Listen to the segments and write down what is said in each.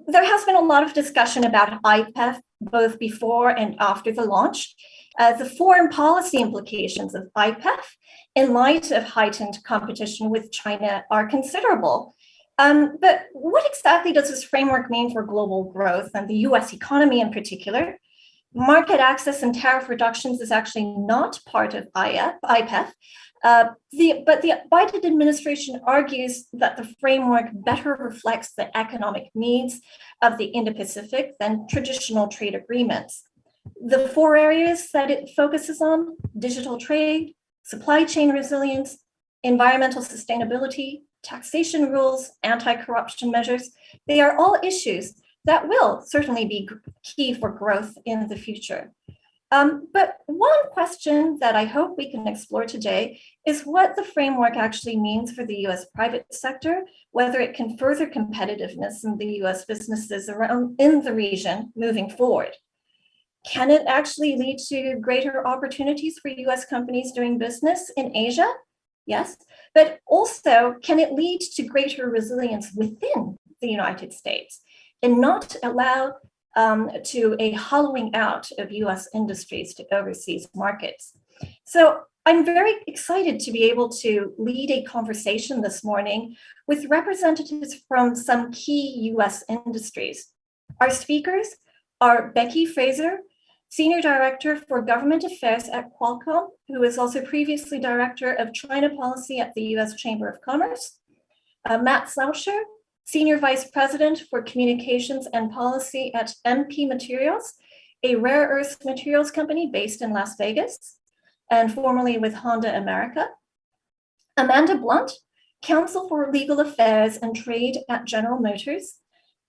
there has been a lot of discussion about IPEF both before and after the launch. The foreign policy implications of IPEF in light of heightened competition with China are considerable. But what exactly does this framework mean for global growth and the US economy in particular? Market access and tariff reductions is actually not part of IPEF, but the Biden administration argues that the framework better reflects the economic needs of the Indo-Pacific than traditional trade agreements. The four areas that it focuses on: digital trade, supply chain resilience, environmental sustainability, taxation rules, anti-corruption measures, they are all issues that will certainly be key for growth in the future. But one question that I hope we can explore today is what the framework actually means for the US private sector, whether it can further competitiveness in the US businesses around in the region moving forward. Can it actually lead to greater opportunities for US companies doing business in Asia? Yes, but also can it lead to greater resilience within the United States and not allow to a hollowing out of US industries to overseas markets? So I'm very excited to be able to lead a conversation this morning with representatives from some key US industries. Our speakers are Becky Fraser, Senior Director for Government Affairs at Qualcomm, who is also previously Director of China Policy at the US Chamber of Commerce. Matt Slauscher, Senior Vice President for Communications and Policy at MP Materials, a rare earth materials company based in Las Vegas and formerly with Honda America. Amanda Blunt, Counsel for Legal Affairs and Trade at General Motors.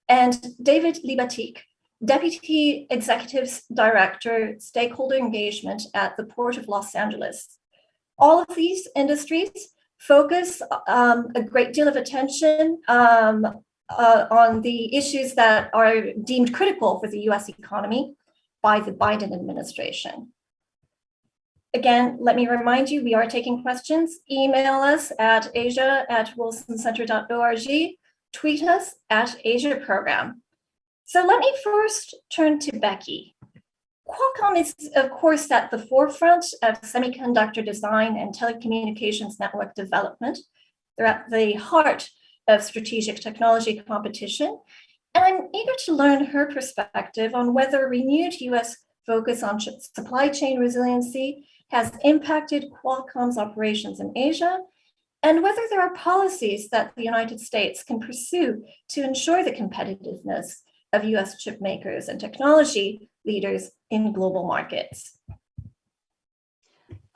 And David Libatique, Deputy Executive Director, Stakeholder Engagement at the Port of Los Angeles. All of these industries focus a great deal of attention on the issues that are deemed critical for the US economy by the Biden administration. Again, let me remind you, we are taking questions. Email us at asia@wilsoncenter.org, tweet us at Asia Program. So let me first turn to Becky. Qualcomm is, of course, at the forefront of semiconductor design and telecommunications network development. They're at the heart of strategic technology competition. And I'm eager to learn her perspective on whether renewed US focus on supply chain resiliency has impacted Qualcomm's operations in Asia, and whether there are policies that the United States can pursue to ensure the competitiveness of US chip makers and technology leaders in global markets.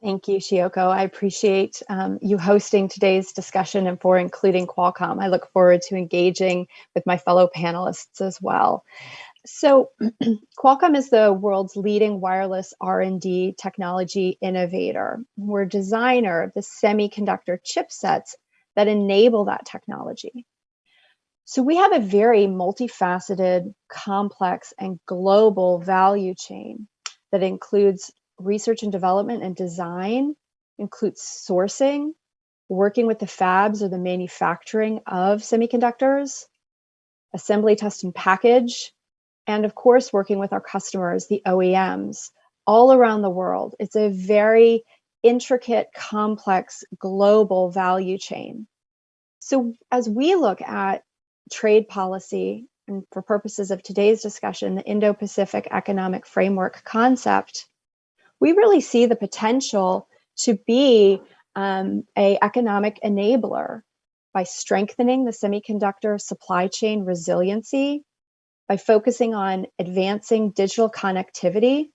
Thank you, Shioko. I appreciate you hosting today's discussion and for including Qualcomm. I look forward to engaging with my fellow panelists as well. So Qualcomm is the world's leading wireless R&D technology innovator. We're a designer of the semiconductor chipsets that enable that technology. So we have a very multifaceted, complex, and global value chain that includes research and development and design, includes sourcing, working with the fabs or the manufacturing of semiconductors, assembly, test, and package, and of course, working with our customers, the OEMs, all around the world. It's a very intricate, complex, global value chain. So as we look at trade policy, and for purposes of today's discussion, the Indo-Pacific Economic Framework concept, we really see the potential to be an economic enabler by strengthening the semiconductor supply chain resiliency, by focusing on advancing digital connectivity,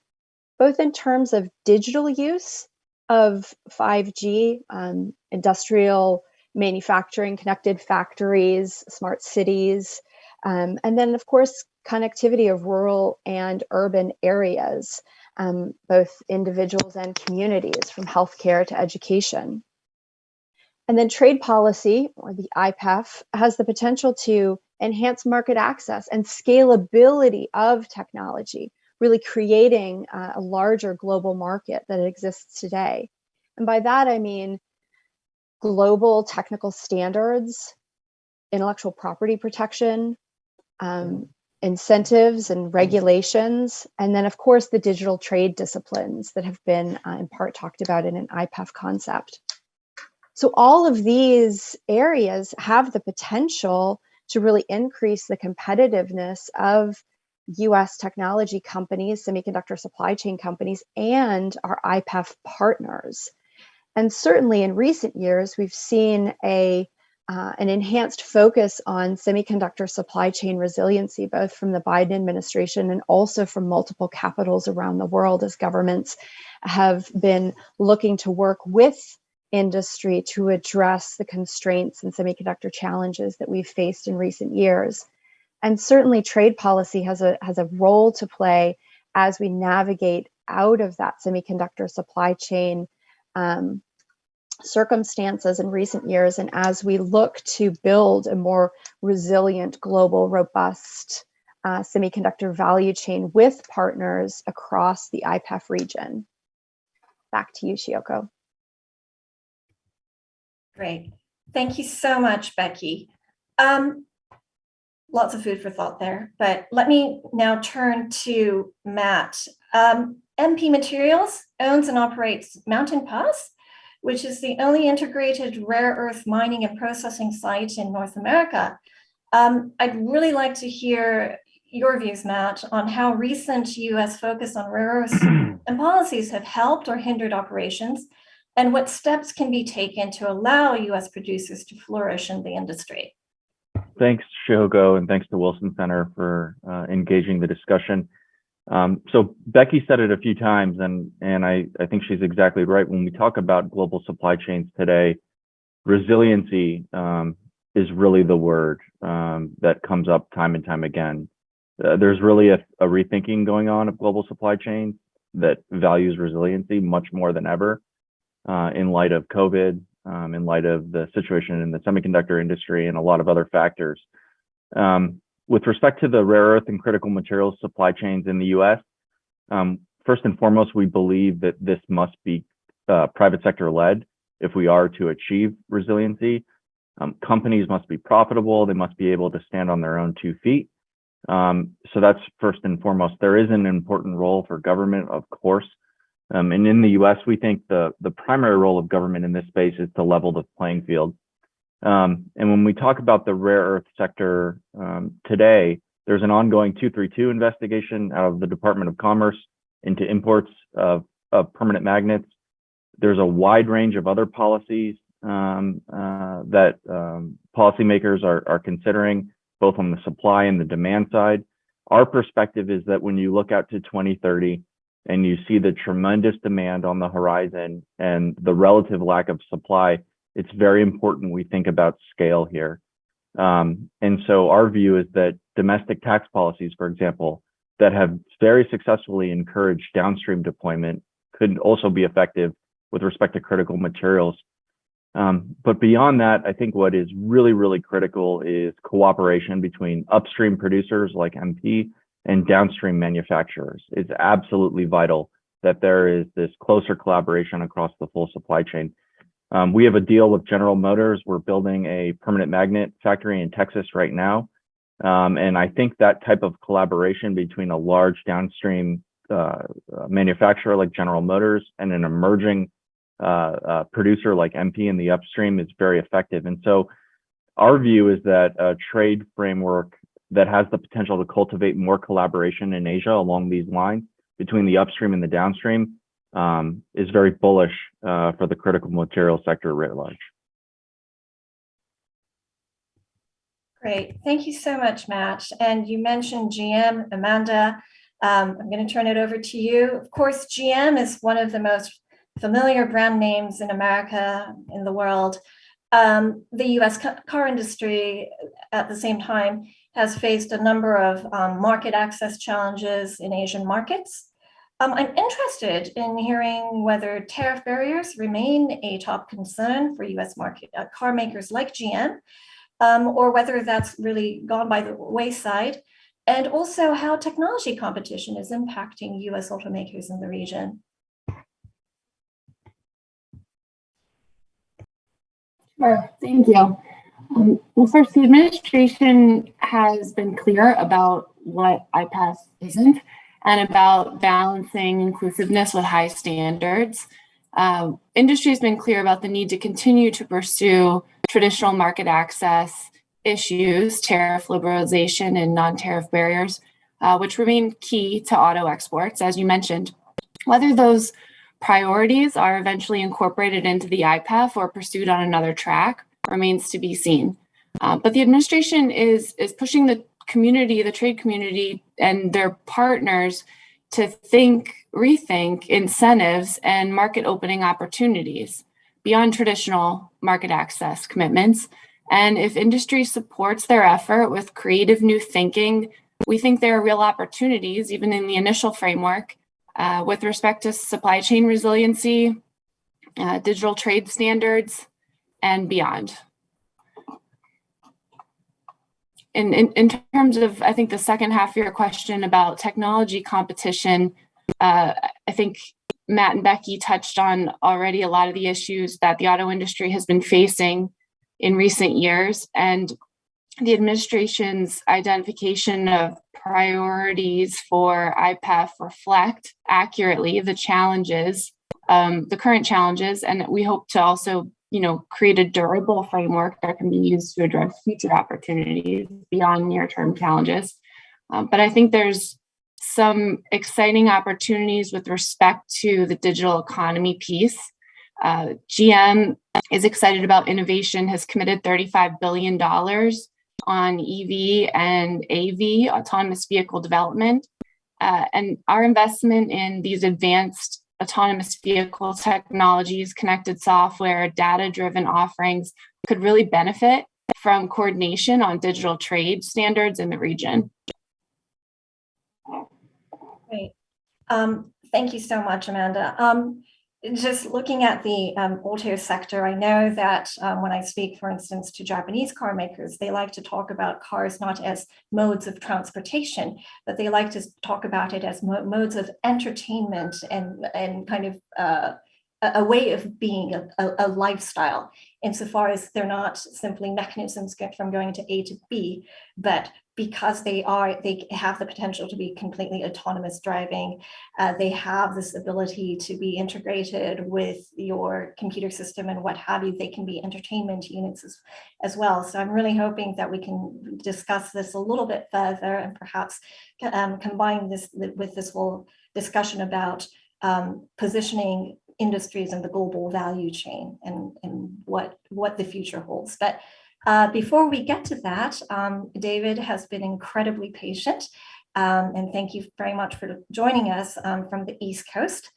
both in terms of digital use of 5G, industrial manufacturing, connected factories, smart cities, and then, of course, connectivity of rural and urban areas, both individuals and communities, from healthcare to education. And then trade policy, or the IPEF, has the potential to enhance market access and scalability of technology, really creating a larger global market that exists today. And by that, I mean global technical standards, intellectual property protection, incentives and regulations, and then of course the digital trade disciplines that have been in part talked about in an IPEF concept. So all of these areas have the potential to really increase the competitiveness of US technology companies, semiconductor supply chain companies, and our IPEF partners. And certainly in recent years, we've seen an enhanced focus on semiconductor supply chain resiliency, both from the Biden administration and also from multiple capitals around the world, as governments have been looking to work with industry to address the constraints and semiconductor challenges that we've faced in recent years. And certainly trade policy has a role to play as we navigate out of that semiconductor supply chain circumstances in recent years, and as we look to build a more resilient, global, robust semiconductor value chain with partners across the IPEF region. Back to you, Shioko. Great. Thank you so much, Becky. Lots of food for thought there, but let me now turn to Matt. MP Materials owns and operates Mountain Pass, which is the only integrated rare earth mining and processing site in North America. I'd really like to hear your views, Matt, on how recent US focus on rare earths and policies have helped or hindered operations, and what steps can be taken to allow US producers to flourish in the industry. Thanks, Shioko, and thanks to Wilson Center for engaging the discussion. So Becky said it a few times, and I think she's exactly right. When we talk about global supply chains today, resiliency is really the word that comes up time and time again. There's really a rethinking going on of global supply chains that values resiliency much more than ever in light of COVID, in light of the situation in the semiconductor industry and a lot of other factors. With respect to the rare earth and critical materials supply chains in the US, first and foremost, we believe that this must be private sector led if we are to achieve resiliency. Companies must be profitable. They must be able to stand on their own 2 feet. So that's first and foremost. There is an important role for government, of course. And in the US, we think the primary role of government in this space is to level the playing field. And when we talk about the rare earth sector today, there's an ongoing 232 investigation out of the Department of Commerce into imports of permanent magnets. There's a wide range of other policies that policymakers are considering, both on the supply and the demand side. Our perspective is that when you look out to 2030 and you see the tremendous demand on the horizon and the relative lack of supply, it's very important we think about scale here. And so our view is that domestic tax policies, for example, that have very successfully encouraged downstream deployment could also be effective with respect to critical materials. But beyond that, I think what is really, really critical is cooperation between upstream producers like MP and downstream manufacturers. It's absolutely vital that there is this closer collaboration across the full supply chain. We have a deal with General Motors. We're building a permanent magnet factory in Texas right now. And I think that type of collaboration between a large downstream manufacturer like General Motors and an emerging producer like MP in the upstream is very effective. And so our view is that a trade framework that has the potential to cultivate more collaboration in Asia along these lines between the upstream and the downstream is very bullish for the critical material sector writ large. Great. Thank you so much, Matt. And you mentioned GM, Amanda. I'm going to turn it over to you. Of course, GM is one of the most familiar brand names in America, in the world. The US car industry, at the same time, has faced a number of market access challenges in Asian markets. I'm interested in hearing whether tariff barriers remain a top concern for US market car makers like GM, or whether that's really gone by the wayside, and also how technology competition is impacting US automakers in the region. Sure, thank you. Well, first, the administration has been clear about what IPEF isn't and about balancing inclusiveness with high standards. Industry has been clear about the need to continue to pursue traditional market access issues, tariff liberalization and non-tariff barriers, which remain key to auto exports, as you mentioned. Whether those priorities are eventually incorporated into the IPEF or pursued on another track remains to be seen. But the administration is pushing the community, the trade community, and their partners to rethink incentives and market opening opportunities beyond traditional market access commitments. And if industry supports their effort with creative new thinking, we think there are real opportunities, even in the initial framework, with respect to supply chain resiliency, digital trade standards, and beyond. In terms of, I think, the second half of your question about technology competition, I think Matt and Becky touched on already a lot of the issues that the auto industry has been facing in recent years, and the administration's identification of priorities for IPEF reflect accurately the challenges, the current challenges, and we hope to also create a durable framework that can be used to address future opportunities beyond near-term challenges. But I think there's some exciting opportunities with respect to the digital economy piece. GM is excited about innovation, has committed $35 billion on EV and AV, autonomous vehicle development. And our investment in these advanced autonomous vehicle technologies, connected software, data-driven offerings could really benefit from coordination on digital trade standards in the region. Great. Thank you so much, Amanda. Just looking at the auto sector, I know that when I speak, for instance, to Japanese car makers, they like to talk about cars not as modes of transportation, but they like to talk about it as modes of entertainment and kind of a way of being, a lifestyle, insofar as they're not simply mechanisms from going to A to B, but because they have the potential to be completely autonomous driving. They have this ability to be integrated with your computer system and what have you. They can be entertainment units as well. So I'm really hoping that we can discuss this a little bit further and perhaps combine this with this whole discussion about positioning industries in the global value chain and what the future holds. But before we get to that, David has been incredibly patient, and thank you very much for joining us from the East Coast.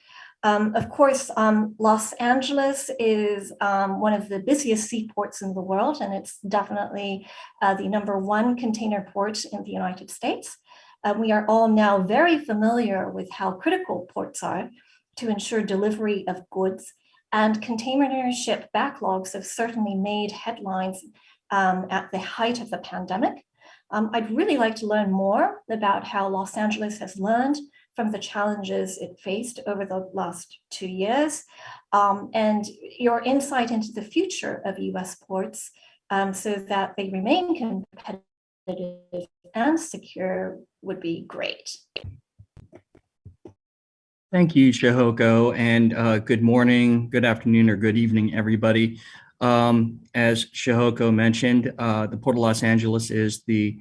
Of course, Los Angeles is one of the busiest seaports in the world, and it's definitely the #1 container port in the United States. We are all now very familiar with how critical ports are to ensure delivery of goods, and container ship backlogs have certainly made headlines at the height of the pandemic. I'd really like to learn more about how Los Angeles has learned from the challenges it faced over the last 2 years, and your insight into the future of US ports so that they remain competitive and secure would be great. Thank you, Shihoko, and good morning, good afternoon, or good evening, everybody. As Shihoko mentioned, the Port of Los Angeles is the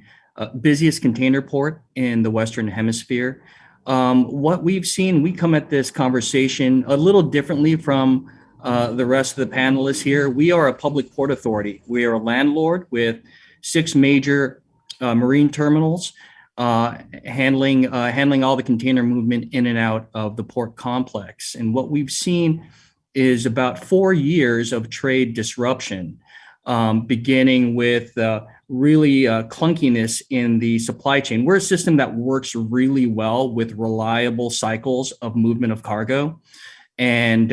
busiest container port in the Western Hemisphere. What we've seen, we come at this conversation a little differently from the rest of the panelists here. We are a public port authority. We are a landlord with 6 major marine terminals, handling all the container movement in and out of the port complex. And what we've seen is about 4 years of trade disruption, beginning with really clunkiness in the supply chain. We're a system that works really well with reliable cycles of movement of cargo, and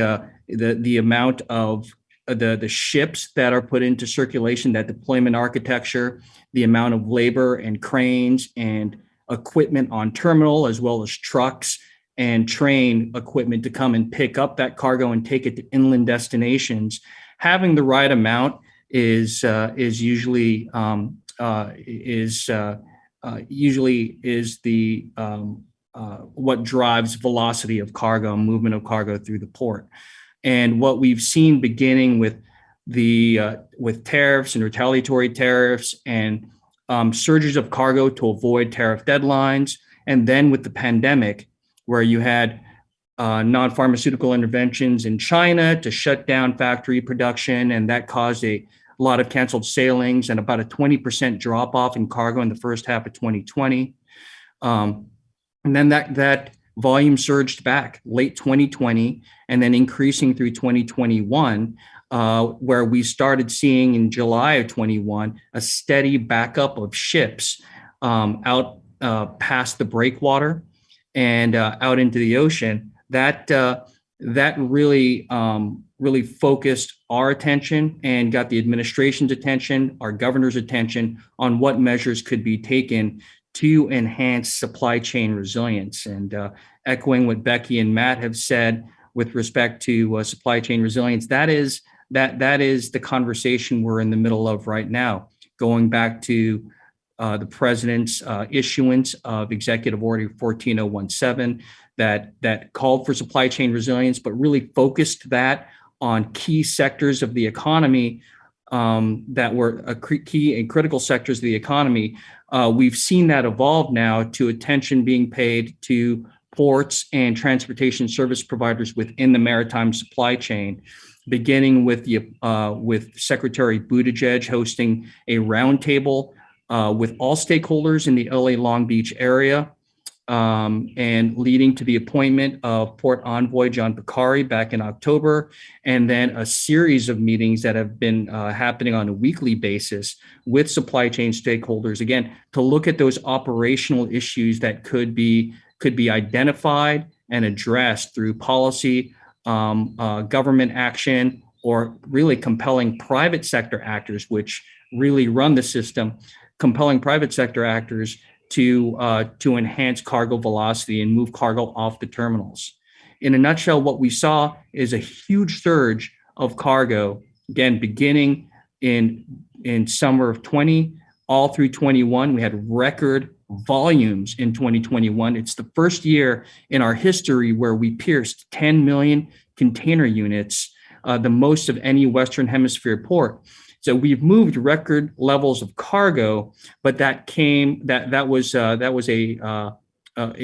the amount of the ships that are put into circulation, that deployment architecture, the amount of labor and cranes and equipment on terminal, as well as trucks and train equipment to come and pick up that cargo and take it to inland destinations. Having the right amount usually is the what drives velocity of cargo, movement of cargo through the port. And what we've seen beginning with with tariffs and retaliatory tariffs and surges of cargo to avoid tariff deadlines, and then with the pandemic, where you had non-pharmaceutical interventions in China to shut down factory production, and that caused a lot of canceled sailings and about a 20% drop off in cargo in the first half of 2020. And then that volume surged back late 2020 and then increasing through 2021, where we started seeing in July of 21 a steady backup of ships out past the breakwater and out into the ocean. That really focused our attention and got the administration's attention, our governor's attention on what measures could be taken to enhance supply chain resilience. And echoing what Becky and Matt have said with respect to supply chain resilience, that is the conversation we're in the middle of right now. Going back to the president's issuance of Executive Order 14017 that called for supply chain resilience, but really focused that on key sectors of the economy that were key and critical sectors of the economy. We've seen that evolve now to attention being paid to ports and transportation service providers within the maritime supply chain, beginning with Secretary Buttigieg hosting a roundtable with all stakeholders in the LA Long Beach area, and leading to the appointment of Port Envoy John Picari back in October, and then a series of meetings that have been happening on a weekly basis with supply chain stakeholders, again, to look at those operational issues that could be identified and addressed through policy, government action, or really compelling private sector actors, which really run the system, compelling private sector actors to enhance cargo velocity and move cargo off the terminals. In a nutshell, what we saw is a huge surge of cargo, again, beginning in summer of 20, all through 21. We had record volumes in 2021. It's the first year in our history where we pierced 10 million container units, the most of any Western Hemisphere port. So we've moved record levels of cargo, but it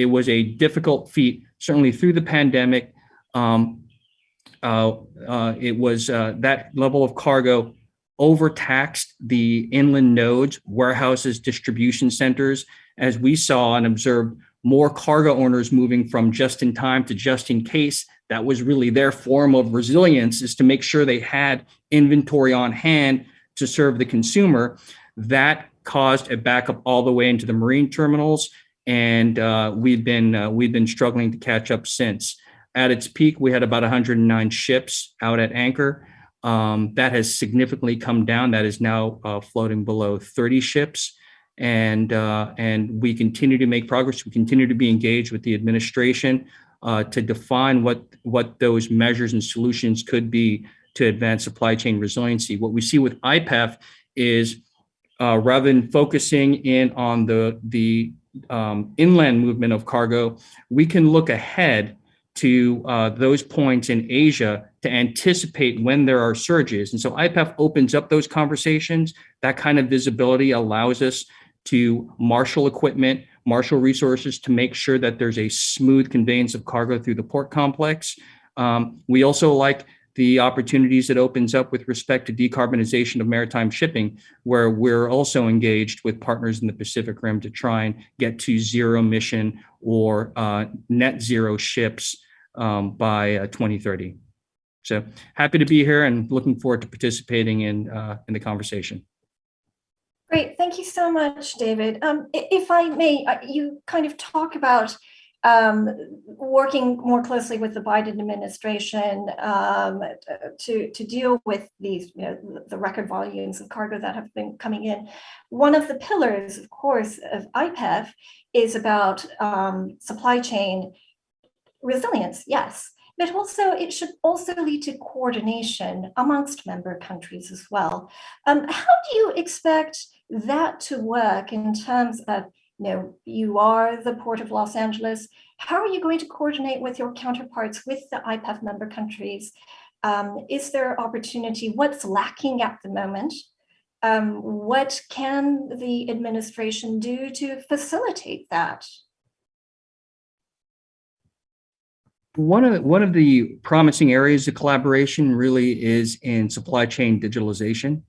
was a difficult feat, certainly through the pandemic. It was that level of cargo overtaxed the inland nodes, warehouses, distribution centers, as we saw and observed more cargo owners moving from just in time to just in case. That was really their form of resilience, is to make sure they had inventory on hand to serve the consumer. That caused a backup all the way into the marine terminals, and we've been struggling to catch up since. At its peak, we had about 109 ships out at anchor. That has significantly come down. That is now floating below 30 ships, and we continue to make progress. We continue to be engaged with the administration to define what those measures and solutions could be to advance supply chain resiliency. What we see with IPEF is rather than focusing in on the inland movement of cargo, we can look ahead to those points in Asia to anticipate when there are surges. And so IPEF opens up those conversations. That kind of visibility allows us to marshal equipment, marshal resources to make sure that there's a smooth conveyance of cargo through the port complex. We also like the opportunities it opens up with respect to decarbonization of maritime shipping, where we're also engaged with partners in the Pacific Rim to try and get to zero emission or net zero ships by 2030. So happy to be here and looking forward to participating in the conversation. Great, thank you so much, David. If I may, you kind of talk about working more closely with the Biden administration to deal with these, the record volumes of cargo that have been coming in. One of the pillars, of course, of IPEF is about supply chain resilience, yes. but also it should also lead to coordination amongst member countries as well. How do you expect that to work in terms of, you are the Port of Los Angeles. How are you going to coordinate with your counterparts with the IPEF member countries? Is there opportunity? What's lacking at the moment? What can the administration do to facilitate that? One of the promising areas of collaboration really is in supply chain digitalization.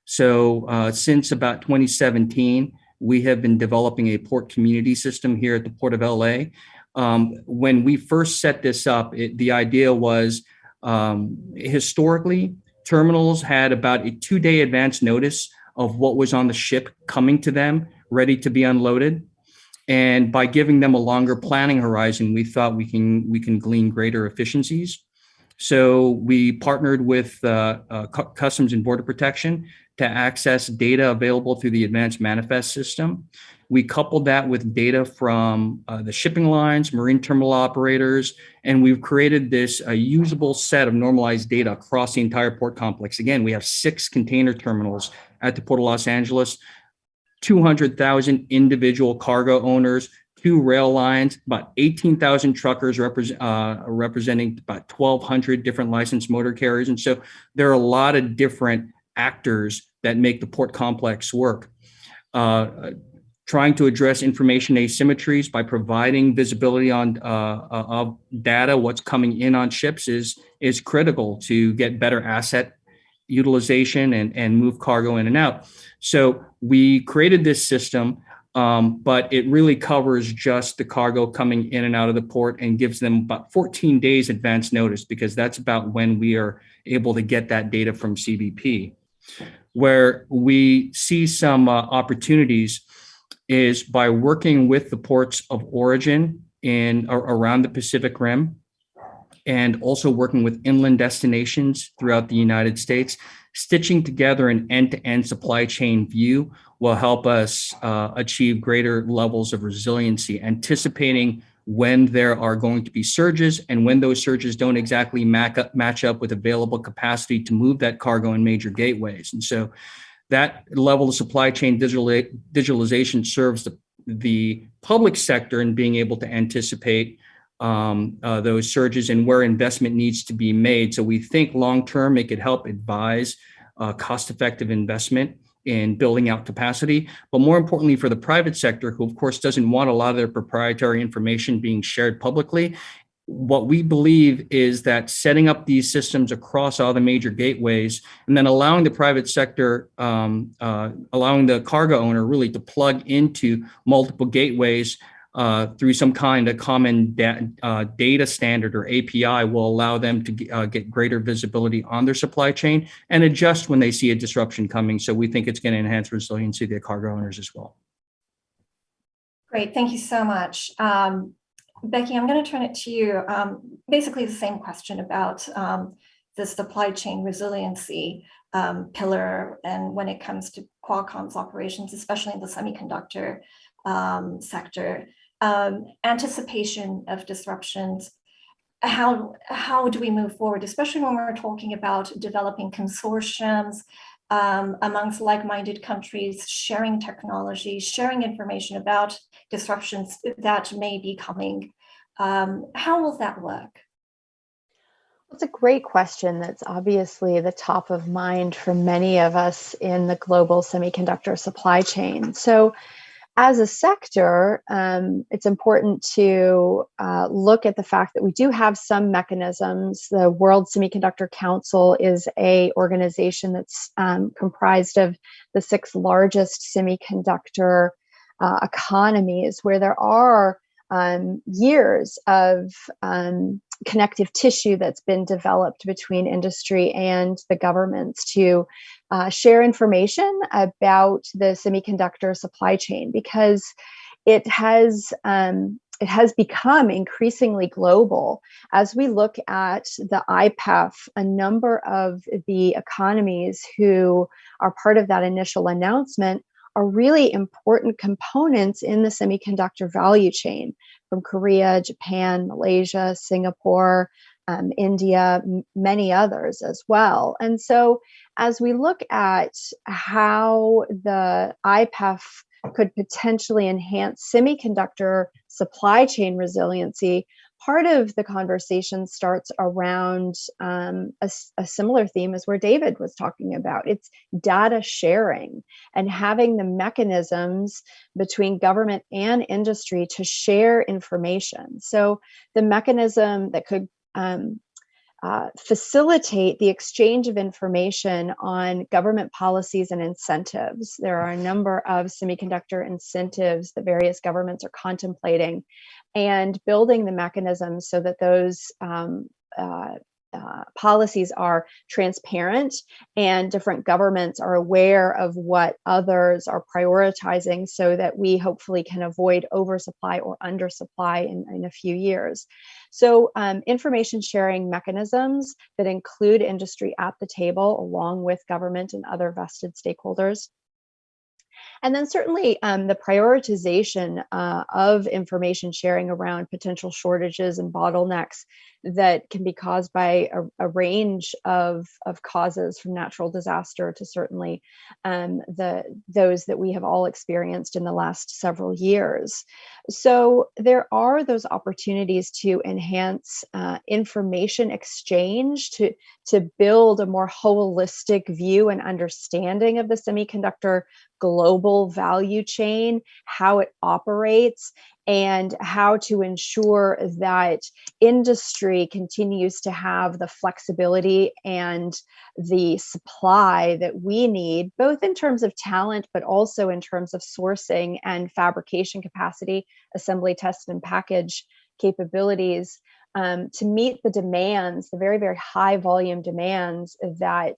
So since about 2017, we have been developing a port community system here at the Port of LA. When we first set this up, the idea was historically, terminals had about a 2-day advance notice of what was on the ship coming to them, ready to be unloaded. And by giving them a longer planning horizon, we thought we can glean greater efficiencies. So we partnered with Customs and Border Protection to access data available through the Advanced Manifest system. We coupled that with data from the shipping lines, marine terminal operators, and we've created this usable set of normalized data across the entire port complex. Again, we have 6 container terminals at the Port of Los Angeles, 200,000 individual cargo owners, 2 rail lines, about 18,000 truckers representing about 1,200 different licensed motor carriers. And so there are a lot of different actors that make the port complex work. Trying to address information asymmetries by providing visibility on of data, what's coming in on ships is critical to get better asset utilization and move cargo in and out. So we created this system, but it really covers just the cargo coming in and out of the port and gives them about 14 days advance notice, because that's about when we are able to get that data from CBP. Where we see some opportunities is by working with the ports of origin in around the Pacific Rim, and also working with inland destinations throughout the United States. Stitching together an end-to-end supply chain view will help us achieve greater levels of resiliency, anticipating when there are going to be surges and when those surges don't exactly match up with available capacity to move that cargo in major gateways. And so that level of supply chain digitalization serves the public sector in being able to anticipate those surges and where investment needs to be made. So we think long-term it could help advise cost-effective investment in building out capacity, but more importantly for the private sector, who of course doesn't want a lot of their proprietary information being shared publicly. What we believe is that setting up these systems across all the major gateways and then allowing the private sector, allowing the cargo owner really to plug into multiple gateways through some kind of common data standard or API will allow them to get greater visibility on their supply chain and adjust when they see a disruption coming. So we think it's going to enhance resiliency of the cargo owners as well. Great, thank you so much. Becky, I'm going to turn it to you. Basically the same question about the supply chain resiliency pillar, and when it comes to Qualcomm's operations, especially in the semiconductor sector. Anticipation of disruptions. How do we move forward, especially when we're talking about developing consortiums amongst like-minded countries, sharing technology, sharing information about disruptions that may be coming? How will that work? It's a great question that's obviously the top of mind for many of us in the global semiconductor supply chain. So as a sector, it's important to look at the fact that we do have some mechanisms. The World Semiconductor Council is an organization that's comprised of the 6 largest semiconductor economies, where there are years of connective tissue that's been developed between industry and the governments to share information about the semiconductor supply chain, because it has become increasingly global. As we look at the IPEF, a number of the economies who are part of that initial announcement are really important components in the semiconductor value chain, from Korea, Japan, Malaysia, Singapore, India, many others as well. And so as we look at how the IPEF could potentially enhance semiconductor supply chain resiliency, part of the conversation starts around a similar theme as where David was talking about. It's data sharing and having the mechanisms between government and industry to share information. So the mechanism that could facilitate the exchange of information on government policies and incentives. There are a number of semiconductor incentives that various governments are contemplating, and building the mechanisms so that those policies are transparent and different governments are aware of what others are prioritizing, so that we hopefully can avoid oversupply or undersupply in a few years. So information sharing mechanisms that include industry at the table along with government and other vested stakeholders. And then certainly the prioritization of information sharing around potential shortages and bottlenecks that can be caused by a range of causes, from natural disaster to certainly those that we have all experienced in the last several years. So there are those opportunities to enhance information exchange, to build a more holistic view and understanding of the semiconductor global value chain, how it operates, and how to ensure that industry continues to have the flexibility and the supply that we need, both in terms of talent, but also in terms of sourcing and fabrication capacity, assembly, test, and package capabilities, to meet the demands, the very, very high volume demands that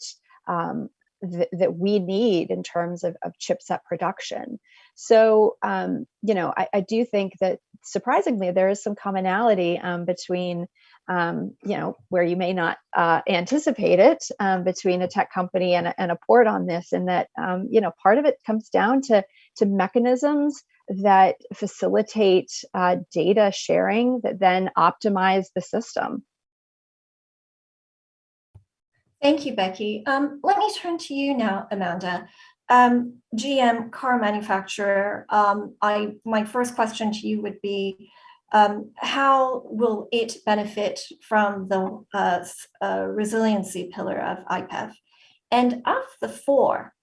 that we need in terms of chipset production. So, I do think that surprisingly, there is some commonality between, where you may not anticipate it, between a tech company and a port on this, and that, part of it comes down to mechanisms that facilitate data sharing that then optimize the system. Thank you, Becky. Let me turn to you now, Amanda. GM car manufacturer, my first question to you would be, how will it benefit from the resiliency pillar of IPEF? And of the four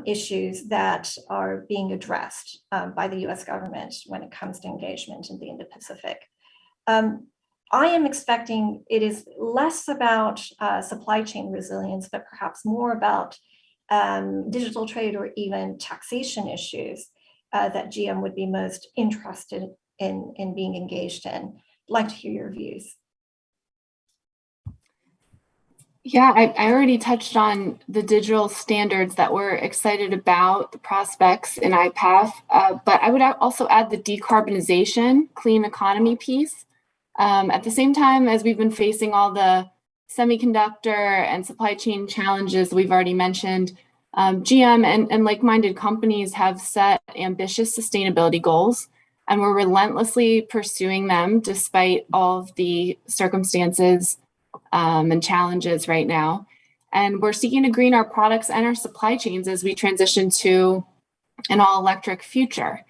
issues that are being addressed by the US government when it comes to engagement in the Indo-Pacific, I am expecting it is less about supply chain resilience, but perhaps more about digital trade or even taxation issues that GM would be most interested in being engaged in. I'd like to hear your views. Yeah, I already touched on the digital standards that we're excited about, the prospects in IPEF, but I would also add the decarbonization, clean economy piece. At the same time as we've been facing all the semiconductor and supply chain challenges we've already mentioned, GM and like-minded companies have set ambitious sustainability goals, and we're relentlessly pursuing them despite all of the circumstances and challenges right now. And we're seeking to green our products and our supply chains as we transition to an all-electric future.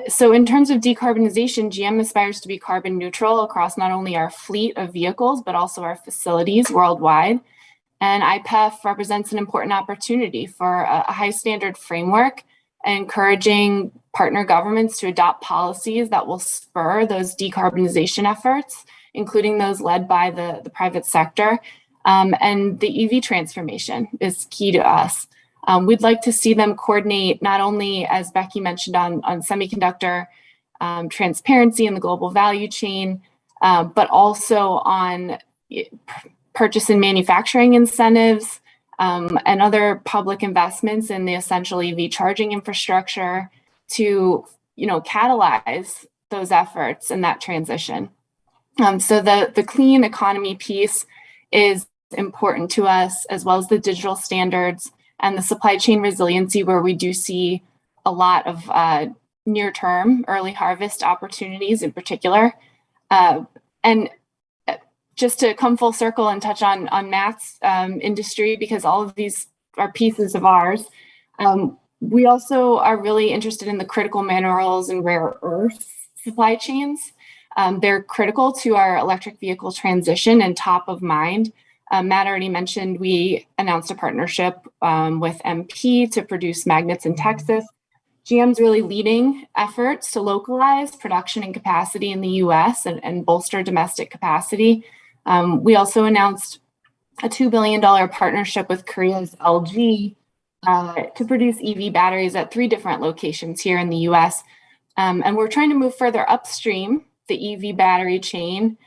So in terms of decarbonization, GM aspires to be carbon neutral across not only our fleet of vehicles, but also our facilities worldwide. And IPEF represents an important opportunity for a high standard framework, encouraging partner governments to adopt policies that will spur those decarbonization efforts, including those led by the private sector. And the EV transformation is key to us. We'd like to see them coordinate not only, as Becky mentioned, on semiconductor transparency in the global value chain, but also on purchase and manufacturing incentives and other public investments in the essential EV charging infrastructure to, catalyze those efforts and that transition. So the clean economy piece is important to us, as well as the digital standards and the supply chain resiliency, where we do see a lot of near-term early harvest opportunities in particular. And just to come full circle and touch on Matt's industry, because all of these are pieces of ours. We also are really interested in the critical minerals and rare earth supply chains. They're critical to our electric vehicle transition and top of mind. Matt already mentioned we announced a partnership with MP to produce magnets in Texas. GM's really leading efforts to localize production and capacity in the US and bolster domestic capacity. We also announced a $2 billion partnership with Korea's LG to produce EV batteries at 3 different locations here in the US. And we're trying to move further upstream the EV battery chain.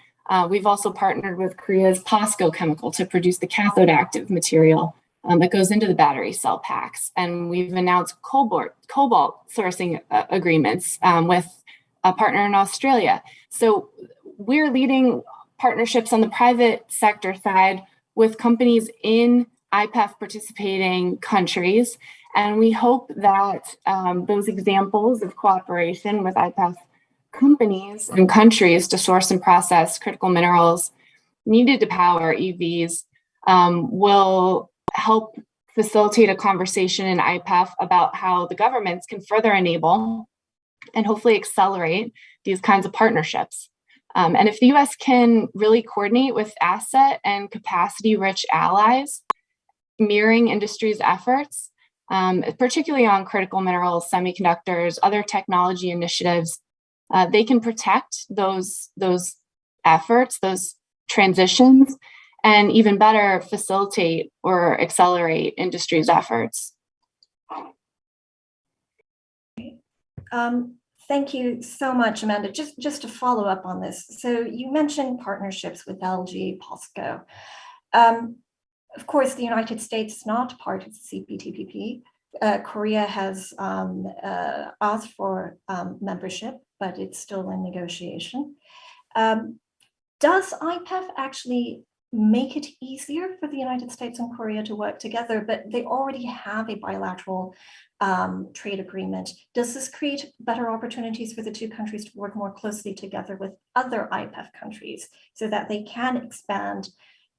We've also partnered with Korea's POSCO Chemical to produce the cathode active material that goes into the battery cell packs. And we've announced cobalt sourcing agreements with a partner in Australia. So we're leading partnerships on the private sector side with companies in IPEF participating countries. And we hope that those examples of cooperation with IPEF companies and countries to source and process critical minerals needed to power EVs will help facilitate a conversation in IPEF about how the governments can further enable and hopefully accelerate these kinds of partnerships. And if the US can really coordinate with asset and capacity-rich allies, mirroring industry's efforts, particularly on critical minerals, semiconductors, other technology initiatives, they can protect those efforts, those transitions, and even better facilitate or accelerate industry's efforts. Thank you so much, Amanda. Just to follow up on this. So you mentioned partnerships with LG, POSCO. Of course, the United States is not part of the CPTPP. Korea has asked for membership, but it's still in negotiation. Does IPEF actually make it easier for the United States and Korea to work together, but they already have a bilateral trade agreement? Does this create better opportunities for the two countries to work more closely together with other IPEF countries so that they can expand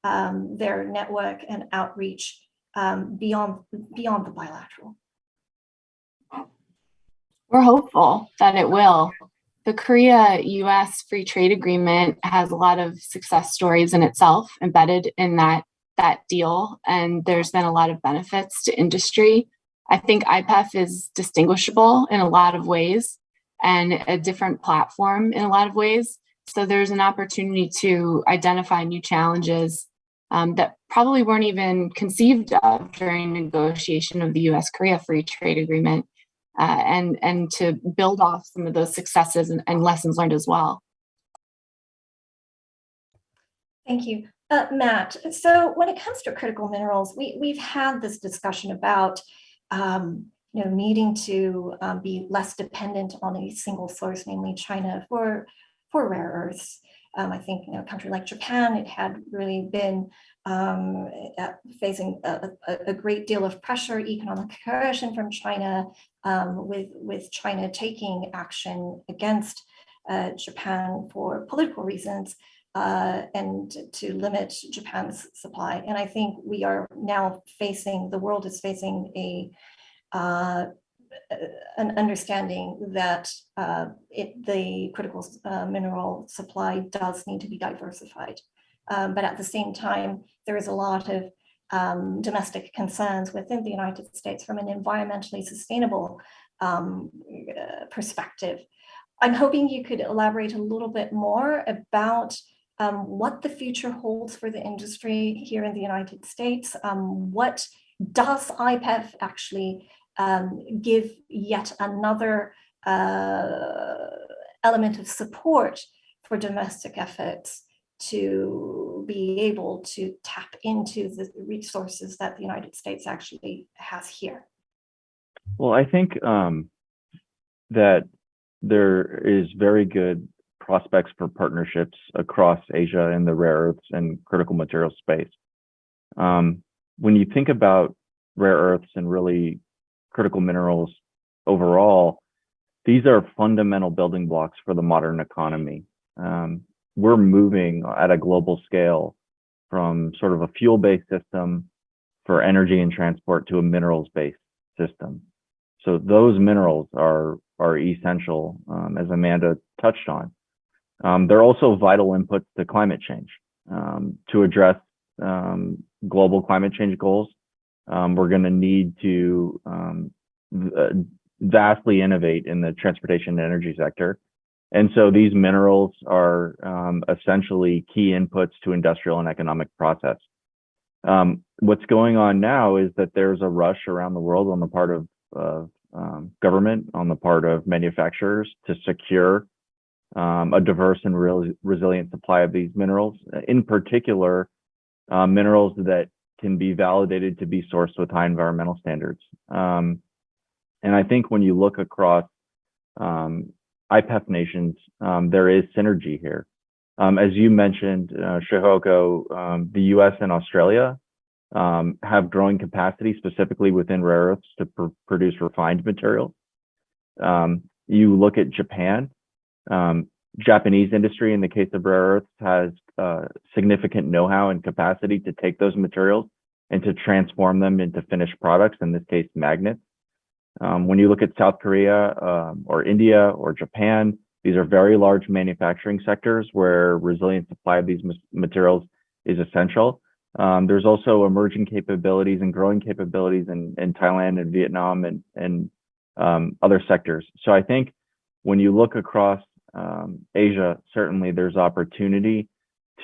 their network and outreach beyond the bilateral? We're hopeful that it will. The Korea-US free trade agreement has a lot of success stories in itself embedded in that deal, and there's been a lot of benefits to industry. I think IPEF is distinguishable in a lot of ways and a different platform in a lot of ways. So there's an opportunity to identify new challenges that probably weren't even conceived of during negotiation of the US-Korea free trade agreement. And to build off some of those successes and lessons learned as well. Thank you. Matt, so when it comes to critical minerals, we've had this discussion about needing to be less dependent on a single source, namely China, for rare earths. I think a country like Japan, it had really been facing a great deal of pressure, economic coercion from China, with China taking action against Japan for political reasons and to limit Japan's supply. And I think we are now the world is facing an understanding that the critical mineral supply does need to be diversified. But at the same time, there is a lot of domestic concerns within the United States from an environmentally sustainable perspective. I'm hoping you could elaborate a little bit more about what the future holds for the industry here in the United States. What does IPEF actually give yet another element of support for domestic efforts to be able to tap into the resources that the United States actually has here? Well, I think that there is very good prospects for partnerships across Asia in the rare earths and critical materials space. When you think about rare earths and really critical minerals overall, these are fundamental building blocks for the modern economy. we're moving at a global scale from sort of a fuel-based system for energy and transport to a minerals-based system. So those minerals are essential, as Amanda touched on. They're also vital inputs to climate change. To address global climate change goals, we're going to need to vastly innovate in the transportation and energy sector. And so these minerals are essentially key inputs to industrial and economic process. What's going on now is that there's a rush around the world on the part of government, on the part of manufacturers to secure a diverse and resilient supply of these minerals, in particular, minerals that can be validated to be sourced with high environmental standards. And I think when you look across IPEF nations, there is synergy here. As you mentioned, Shihoko, the US and Australia have growing capacity specifically within rare earths to produce refined materials. You look at Japan, Japanese industry in the case of rare earths has significant know-how and capacity to take those materials and to transform them into finished products, in this case, magnets. When you look at South Korea or India or Japan, these are very large manufacturing sectors where resilient supply of these materials is essential. There's also emerging capabilities and growing capabilities in Thailand and Vietnam and other sectors. So I think when you look across Asia, certainly there's opportunity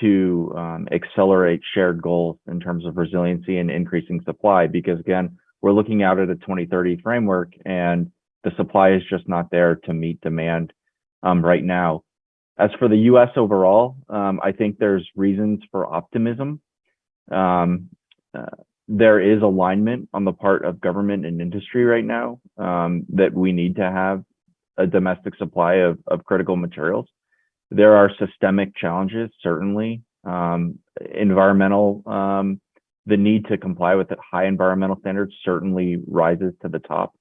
to accelerate shared goals in terms of resiliency and increasing supply, because again, we're looking out at a 2030 framework and the supply is just not there to meet demand right now. As for the US overall, I think there's reasons for optimism. There is alignment on the part of government and industry right now that we need to have a domestic supply of critical materials. There are systemic challenges, certainly. Environmental, the need to comply with high environmental standards certainly rises to the top.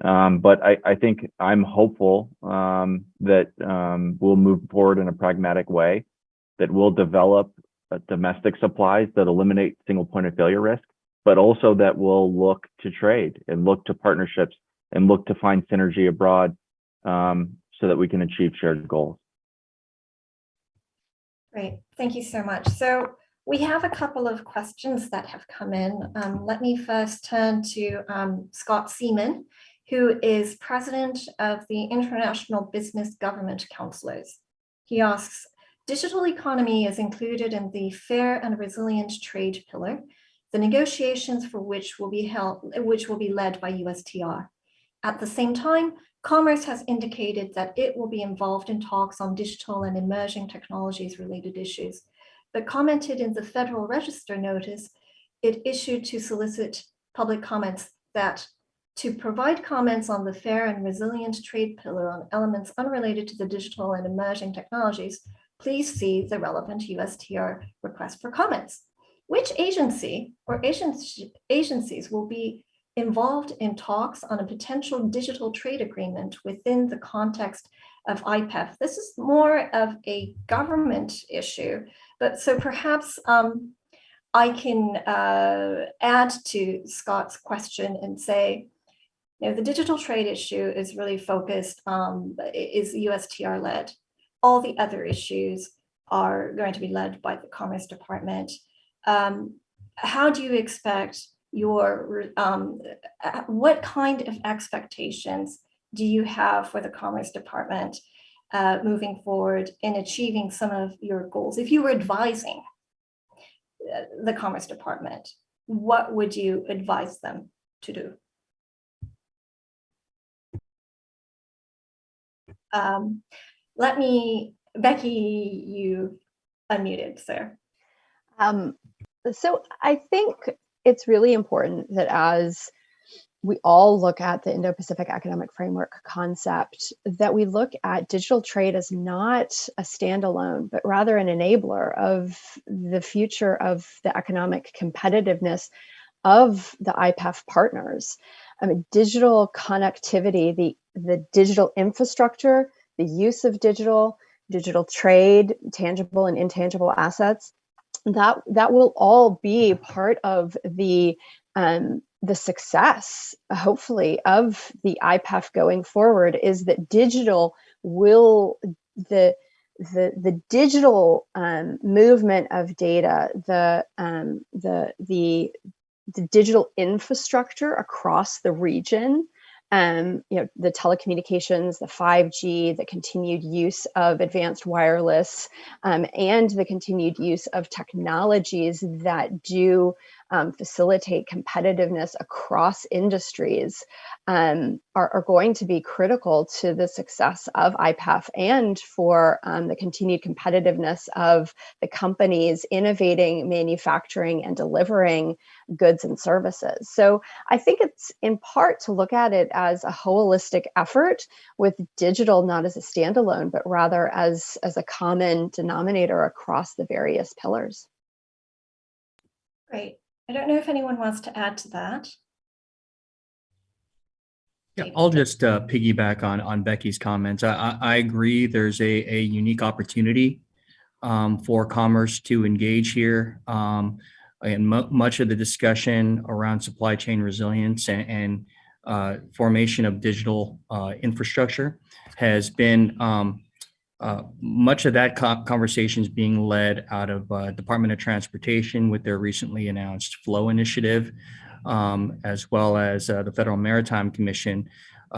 But I think I'm hopeful that we'll move forward in a pragmatic way, that we'll develop domestic supplies that eliminate single point of failure risk, but also that we'll look to trade and look to partnerships and look to find synergy abroad so that we can achieve shared goals. Great, thank you so much. So we have a couple of questions that have come in. Let me first turn to Scott Seaman, who is president of the International Business Government Councilors. He asks, digital economy is included in the fair and resilient trade pillar, the negotiations for which will be led by USTR. At the same time, Commerce has indicated that it will be involved in talks on digital and emerging technologies related issues, but commented in the Federal Register notice it issued to solicit public comments that to provide comments on the fair and resilient trade pillar on elements unrelated to the digital and emerging technologies, please see the relevant USTR request for comments. Which agency or agencies will be involved in talks on a potential digital trade agreement within the context of IPEF? This is more of a government issue, but so perhaps I can add to Scott's question and say, you know, the digital trade issue is really focused, is USTR led. All the other issues are going to be led by the Commerce Department. How do you expect your, what kind of expectations do you have for the Commerce Department moving forward in achieving some of your goals? If you were advising the Commerce Department, what would you advise them to do? Let me, Becky, you unmuted, sir. So I think it's really important that as we all look at the Indo-Pacific Economic Framework concept, that we look at digital trade as not a standalone, but rather an enabler of the future of the economic competitiveness of the IPEF partners. I mean, digital connectivity, the digital infrastructure, the use of digital, digital trade, tangible and intangible assets. That will all be part of the success, hopefully, of the IPEF going forward, is that digital will, the digital movement of data, the digital infrastructure across the region, the telecommunications, the 5G, the continued use of advanced wireless, and the continued use of technologies that do facilitate competitiveness across industries are going to be critical to the success of IPEF and for the continued competitiveness of the companies innovating, manufacturing, and delivering goods and services. So I think it's in part to look at it as a holistic effort, with digital not as a standalone, but rather as a common denominator across the various pillars. Great. I don't know if anyone wants to add to that. Yeah, I'll just piggyback on Becky's comments. I agree there's a unique opportunity for commerce to engage here. And much of the discussion around supply chain resilience and formation of digital infrastructure has been much of that conversation is being led out of Department of Transportation with their recently announced FLOW initiative, as well as the Federal Maritime Commission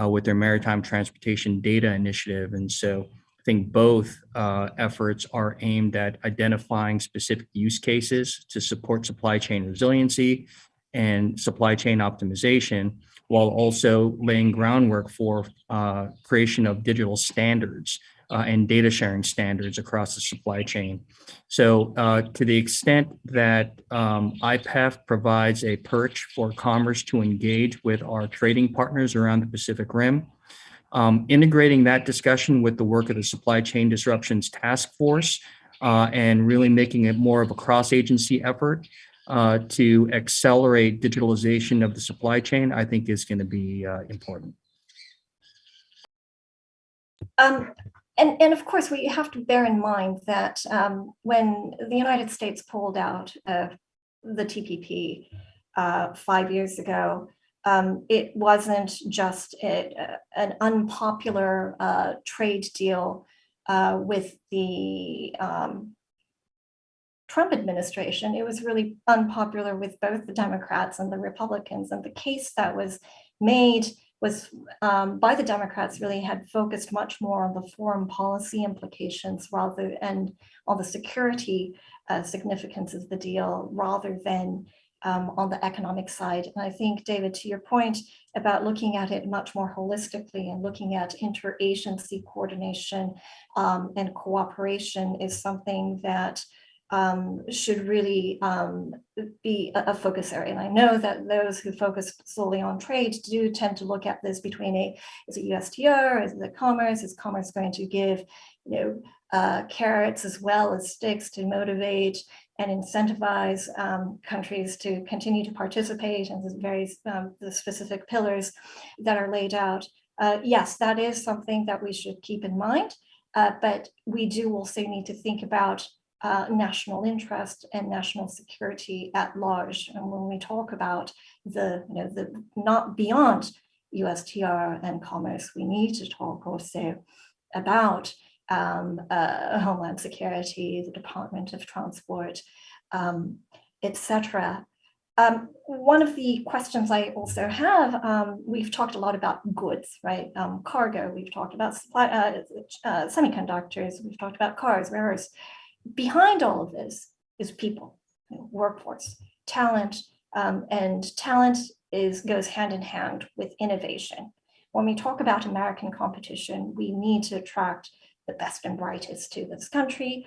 with their Maritime Transportation Data Initiative. And so I think both efforts are aimed at identifying specific use cases to support supply chain resiliency and supply chain optimization, while also laying groundwork for creation of digital standards and data sharing standards across the supply chain. So to the extent that IPEF provides a perch for commerce to engage with our trading partners around the Pacific Rim, integrating that discussion with the work of the Supply Chain Disruptions Task Force and really making it more of a cross-agency effort to accelerate digitalization of the supply chain, I think is going to be important. And of course, we have to bear in mind that when the United States pulled out of the TPP 5 years ago, it wasn't just an unpopular trade deal with the Trump administration. It was really unpopular with both the Democrats and the Republicans. And the case that was made was by the Democrats really had focused much more on the foreign policy implications and on the security significance of the deal rather than on the economic side. And I think, David, to your point about looking at it much more holistically and looking at interagency coordination and cooperation is something that should really be a focus area. And I know that those who focus solely on trade do tend to look at this between is it USTR, is it commerce, is commerce going to give carrots as well as sticks to motivate and incentivize countries to continue to participate in the various the specific pillars that are laid out. Yes, that is something that we should keep in mind, but we do also need to think about national interest and national security at large. And when we talk about the not beyond USTR and commerce, we need to talk also about Homeland Security, the Department of Transport, etc. One of the questions I also have, we've talked a lot about goods, right? Cargo, we've talked about semiconductors, we've talked about cars, rare earths. Behind all of this is people, workforce, talent, and talent goes hand in hand with innovation. When we talk about American competition, we need to attract the best and brightest to this country.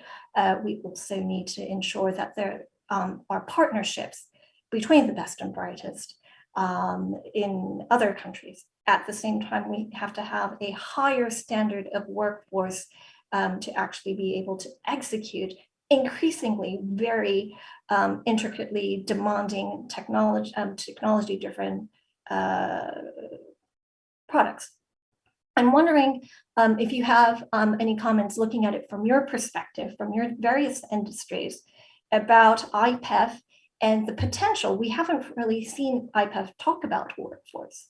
We also need to ensure that there are partnerships between the best and brightest in other countries. At the same time, we have to have a higher standard of workforce to actually be able to execute increasingly very intricately demanding technology-driven products. I'm wondering if you have any comments looking at it from your perspective, from your various industries, about IPEF and the potential. We haven't really seen IPEF talk about workforce,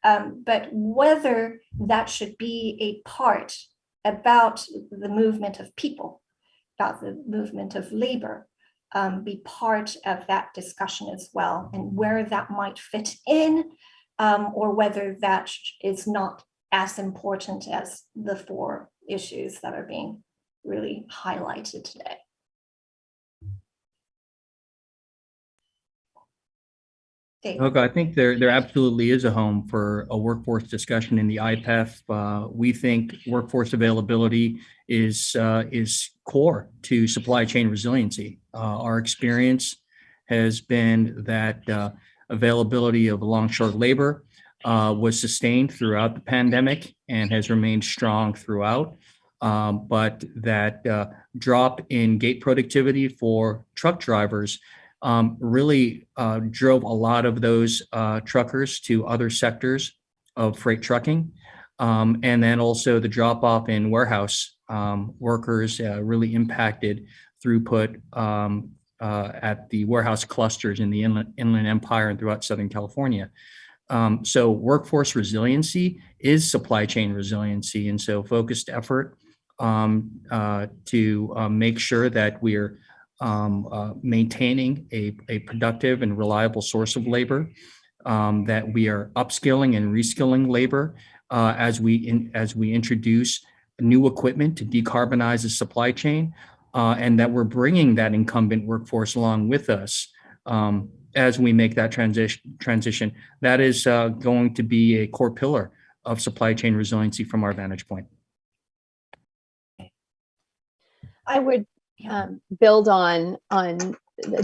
but whether that should be a part about the movement of people, about the movement of labor, be part of that discussion as well, and where that might fit in, or whether that is not as important as the 4 issues that are being really highlighted today. Look, I think there absolutely is a home for a workforce discussion in the IPEF. We think workforce availability is core to supply chain resiliency. Our experience has been that availability of longshore labor was sustained throughout the pandemic and has remained strong throughout. But that drop in gate productivity for truck drivers really drove a lot of those truckers to other sectors of freight trucking. And then also the drop off in warehouse workers really impacted throughput at the warehouse clusters in the Inland Empire and throughout Southern California. So workforce resiliency is supply chain resiliency. And so focused effort to make sure that we're maintaining a productive and reliable source of labor, that we are upskilling and reskilling labor as we introduce new equipment to decarbonize the supply chain, and that we're bringing that incumbent workforce along with us as we make that transition. That is going to be a core pillar of supply chain resiliency from our vantage point. I would build on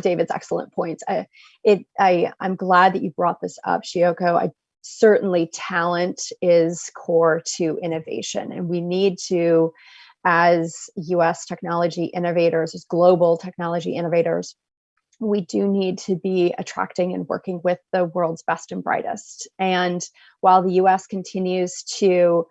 David's excellent points. I'm glad that you brought this up, Shioko. Certainly talent is core to innovation, and we need to, as US technology innovators, as global technology innovators, we do need to be attracting and working with the world's best and brightest. And while the US continues to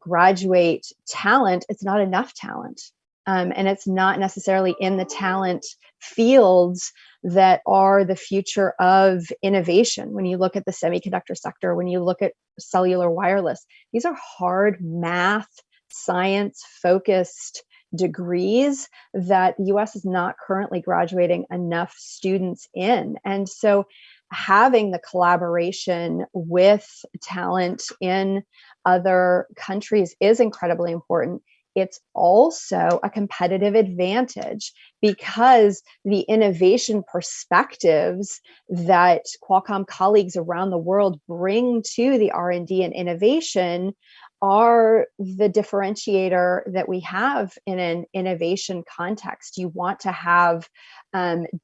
graduate talent, it's not enough talent. And it's not necessarily in the talent fields that are the future of innovation. When you look at the semiconductor sector, when you look at cellular wireless, these are hard math, science-focused degrees that the US is not currently graduating enough students in. And so having the collaboration with talent in other countries is incredibly important. It's also a competitive advantage because the innovation perspectives that Qualcomm colleagues around the world bring to the R&D and innovation are the differentiator that we have in an innovation context. You want to have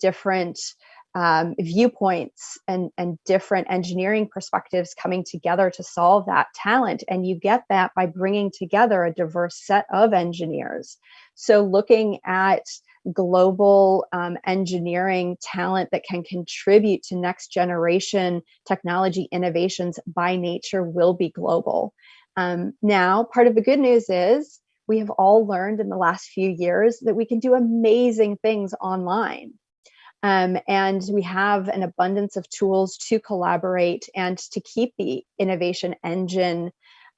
different viewpoints and different engineering perspectives coming together to solve that talent. And you get that by bringing together a diverse set of engineers. So looking at global engineering talent that can contribute to next generation technology innovations by nature will be global. Now, part of the good news is we have all learned in the last few years that we can do amazing things online. And we have an abundance of tools to collaborate and to keep the innovation engine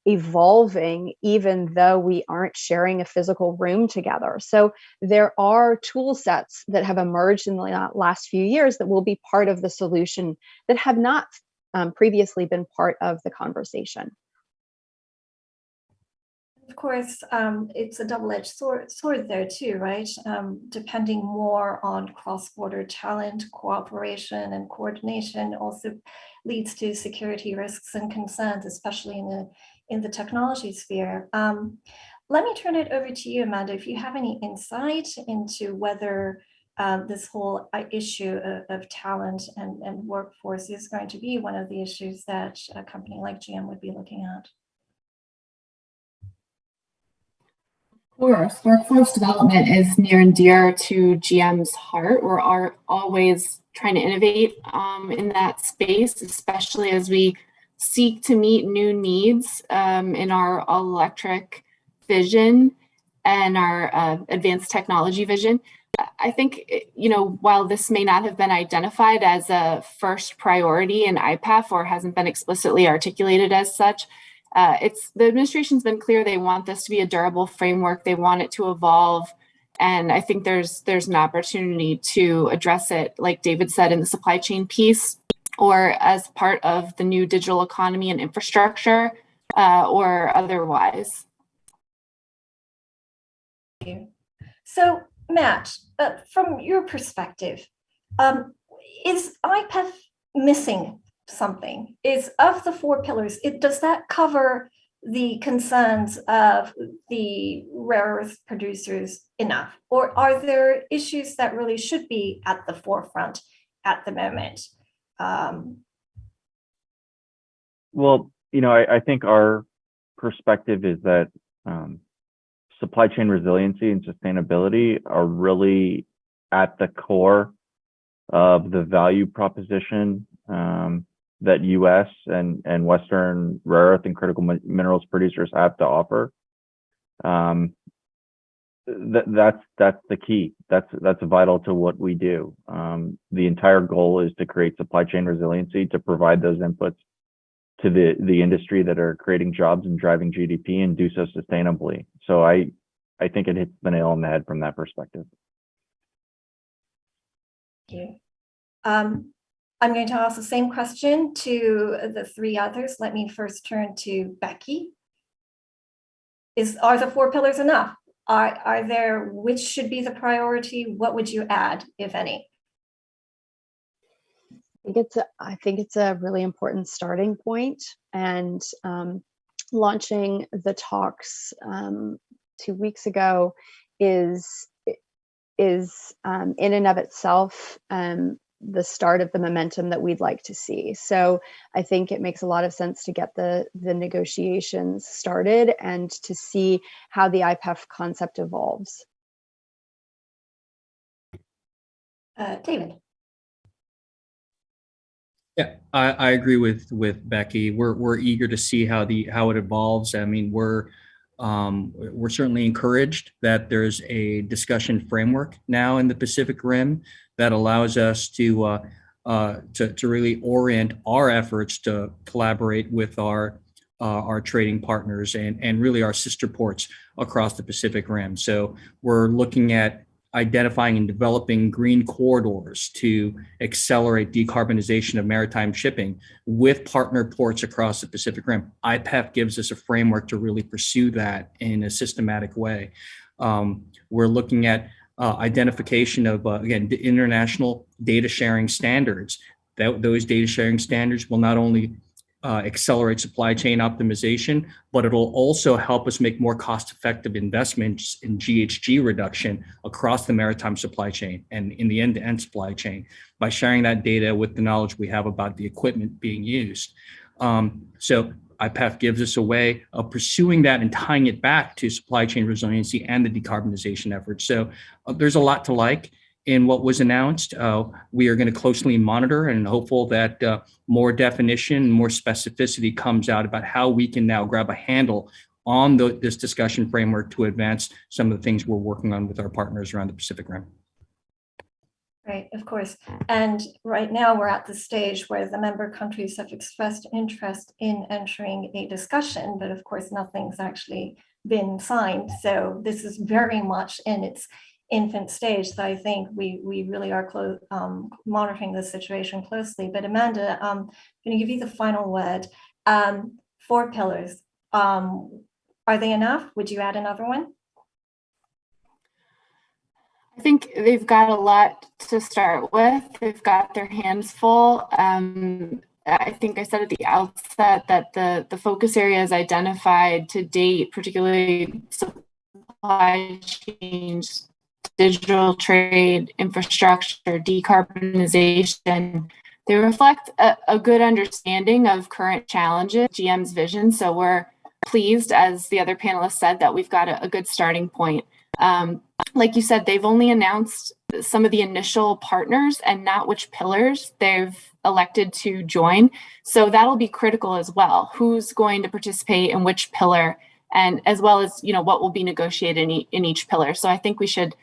evolving, even though we aren't sharing a physical room together. So there are tool sets that have emerged in the last few years that will be part of the solution that have not previously been part of the conversation. Of course, it's a double-edged sword there too, right? Depending more on cross-border talent, cooperation and coordination also leads to security risks and concerns, especially in the technology sphere. Let me turn it over to you, Amanda, if you have any insight into whether this whole issue of talent and workforce is going to be one of the issues that a company like GM would be looking at. Of course, workforce development is near and dear to GM's heart. We're always trying to innovate in that space, especially as we seek to meet new needs in our all-electric vision and our advanced technology vision. I think, while this may not have been identified as a first priority in IPEF or hasn't been explicitly articulated as such, the administration's been clear they want this to be a durable framework. They want it to evolve. And I think there's an opportunity to address it, like David said, in the supply chain piece, or as part of the new digital economy and infrastructure, or otherwise. Thank you. So, Matt, from your perspective, is IPEF missing something? Is of the 4 pillars, does that cover the concerns of the rare earth producers enough? Or are there issues that really should be at the forefront at the moment? Well, I think our perspective is that supply chain resiliency and sustainability are really at the core of the value proposition that U.S. and Western rare earth and critical minerals producers have to offer. That's the key. That's vital to what we do. The entire goal is to create supply chain resiliency, to provide those inputs to the industry that are creating jobs and driving GDP, and do so sustainably. So I think it hits the nail on the head from that perspective. Thank you. I'm going to ask the same question to the 3 others. Let me first turn to Becky. Are the 4 pillars enough? Are there, which should be the priority? What would you add, if any? I think it's a really important starting point, and launching the talks 2 weeks ago is in and of itself the start of the momentum that we'd like to see. So I think it makes a lot of sense to get the negotiations started and to see how the IPEF concept evolves. David. Yeah, I agree with Becky. We're eager to see how it evolves. I mean, we're certainly encouraged that there's a discussion framework now in the Pacific Rim that allows us to really orient our efforts to collaborate with our trading partners and really our sister ports across the Pacific Rim. So we're looking at identifying and developing green corridors to accelerate decarbonization of maritime shipping with partner ports across the Pacific Rim. IPEF gives us a framework to really pursue that in a systematic way. We're looking at identification of, again, the international data sharing standards. Those data sharing standards will not only accelerate supply chain optimization, but it'll also help us make more cost-effective investments in GHG reduction across the maritime supply chain and in the end-to-end supply chain by sharing that data with the knowledge we have about the equipment being used. So IPEF gives us a way of pursuing that and tying it back to supply chain resiliency and the decarbonization efforts. So there's a lot to like in what was announced. We are going to closely monitor and hopeful that more definition, more specificity comes out about how we can now grab a handle on this discussion framework to advance some of the things we're working on with our partners around the Pacific Rim. Right, of course. And right now we're at the stage where the member countries have expressed interest in entering a discussion, but of course nothing's actually been signed. So this is very much in its infant stage. So I think we really are monitoring the situation closely. But Amanda, I'm going to give you the final word. 4 pillars. Are they enough? Would you add another one? I think they've got a lot to start with. They've got their hands full. I think I said at the outset that the focus areas identified to date, particularly supply chains, digital trade, infrastructure, decarbonization, they reflect a good understanding of current challenges, GM's vision. So we're pleased, as the other panelists said, that we've got a good starting point. Like you said, they've only announced some of the initial partners and not which pillars they've elected to join. So that'll be critical as well. Who's going to participate in which pillar, and as well as, you know, what will be negotiated in each pillar. So I think we should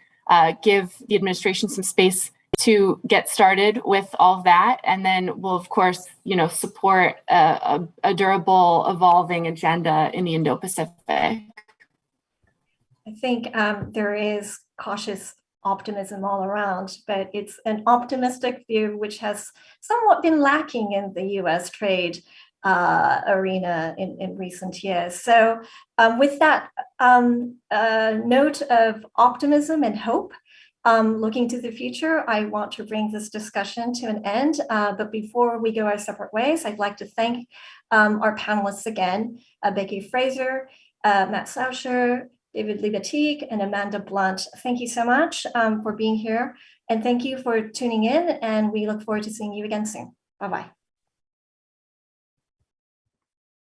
give the administration some space to get started with all of that, and then we'll of course, you know, support a durable, evolving agenda in the Indo-Pacific. I think there is cautious optimism all around, but it's an optimistic view which has somewhat been lacking in the US trade arena in recent years. So with that note of optimism and hope, looking to the future, I want to bring this discussion to an end. But before we go our separate ways, I'd like to thank our panelists again, Becky Fraser, Matt Sauscher, David Libatique, and Amanda Blunt. Thank you so much for being here. And thank you for tuning in. And we look forward to seeing you again soon. Bye-bye.